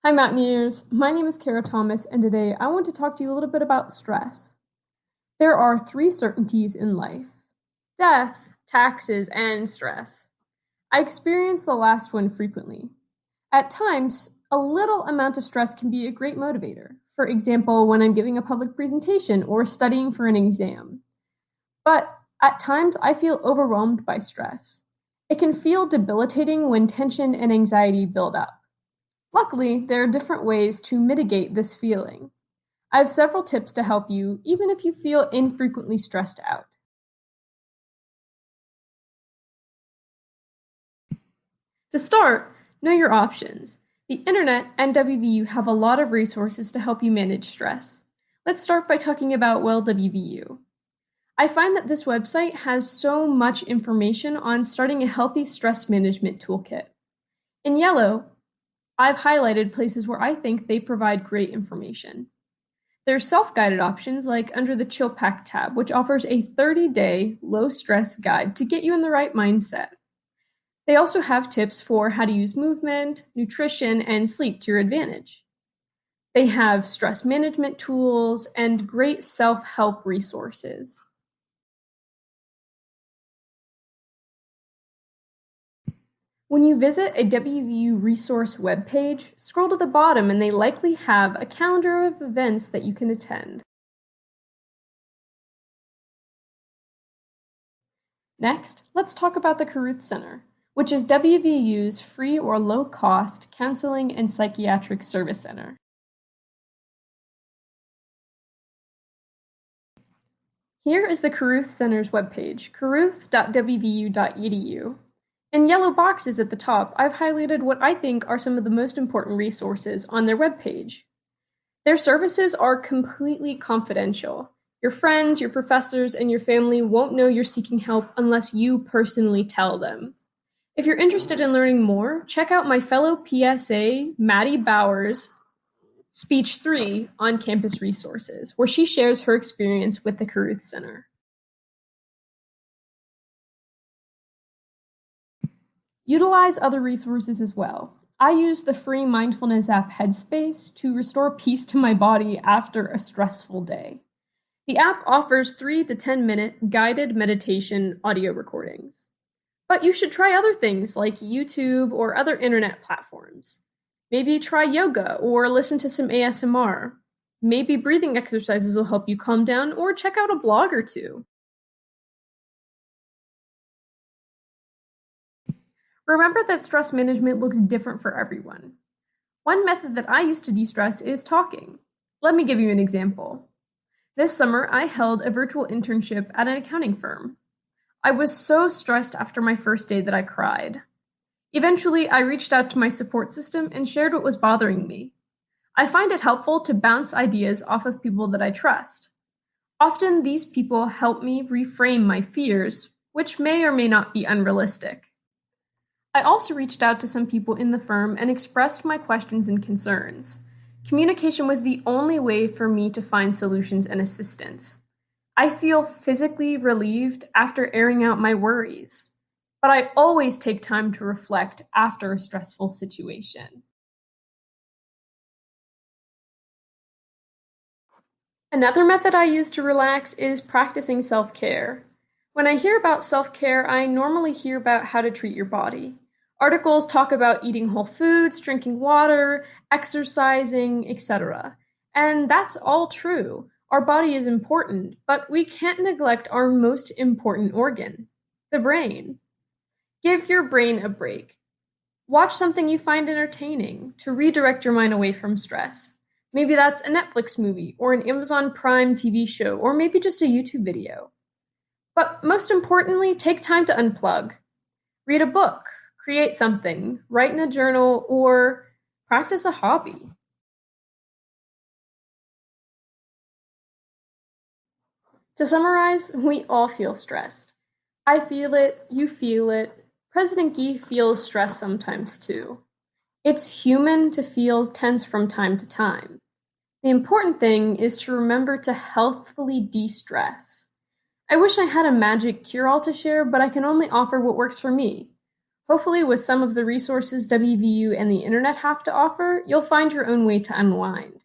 Hi, Mountaineers. My name is Cara Thomas, and today I want to talk to you a little bit about stress. There are three certainties in life: death, taxes, and stress. I experience the last one frequently. At times, a little amount of stress can be a great motivator. For example, when I'm giving a public presentation or studying for an exam. But at times, I feel overwhelmed by stress. It can feel debilitating when tension and anxiety build up. Luckily, there are different ways to mitigate this feeling. I have several tips to help you, even if you feel infrequently stressed out. To start, know your options. The internet and WVU have a lot of resources to help you manage stress. Let's start by talking about WellWVU. I find that this website has so much information on starting a healthy stress management toolkit. In yellow, I've highlighted places where I think they provide great information. There's self-guided options like under the Chill Pack tab, which offers a 30-day low-stress guide to get you in the right mindset. They also have tips for how to use movement, nutrition, and sleep to your advantage. They have stress management tools and great self-help resources. When you visit a WVU resource webpage, scroll to the bottom and they likely have a calendar of events that you can attend. Next, let's talk about the Carruth Center, which is WVU's free or low-cost counseling and psychiatric service center. Here is the Carruth Center's webpage, carruth.wvu.edu. In yellow boxes at the top, I've highlighted what I think are some of the most important resources on their webpage. Their services are completely confidential. Your friends, your professors, and your family won't know you're seeking help unless you personally tell them. If you're interested in learning more, check out my fellow PSA, Maddie Bowers' Speech 3 on Campus Resources, where she shares her experience with the Carruth Center. Utilize other resources as well. I use the free mindfulness app Headspace to restore peace to my body after a stressful day. The app offers 3 to 10-minute guided meditation audio recordings. But you should try other things like YouTube or other internet platforms. Maybe try yoga or listen to some ASMR. Maybe breathing exercises will help you calm down, or check out a blog or two. Remember that stress management looks different for everyone. One method that I use to de-stress is talking. Let me give you an example. This summer, I held a virtual internship at an accounting firm. I was so stressed after my first day that I cried. Eventually, I reached out to my support system and shared what was bothering me. I find it helpful to bounce ideas off of people that I trust. Often, these people help me reframe my fears, which may or may not be unrealistic. I also reached out to some people in the firm and expressed my questions and concerns. Communication was the only way for me to find solutions and assistance. I feel physically relieved after airing out my worries, but I always take time to reflect after a stressful situation. Another method I use to relax is practicing self-care. When I hear about self-care, I normally hear about how to treat your body. Articles talk about eating whole foods, drinking water, exercising, etc. And that's all true. Our body is important, but we can't neglect our most important organ, the brain. Give your brain a break. Watch something you find entertaining to redirect your mind away from stress. Maybe that's a Netflix movie or an Amazon Prime TV show, or maybe just a YouTube video. But most importantly, take time to unplug. Read a book, create something, write in a journal, or practice a hobby. To summarize, we all feel stressed. I feel it, you feel it. President Gee feels stressed sometimes too. It's human to feel tense from time to time. The important thing is to remember to healthfully de-stress. I wish I had a magic cure-all to share, but I can only offer what works for me. Hopefully, with some of the resources WVU and the internet have to offer, you'll find your own way to unwind.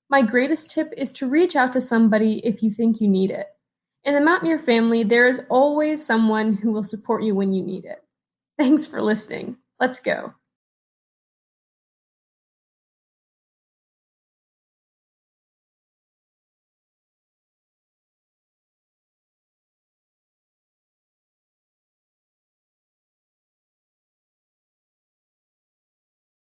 My greatest tip is to reach out to somebody if you think you need it. In the Mountaineer family, there is always someone who will support you when you need it. Thanks for listening. Let's go.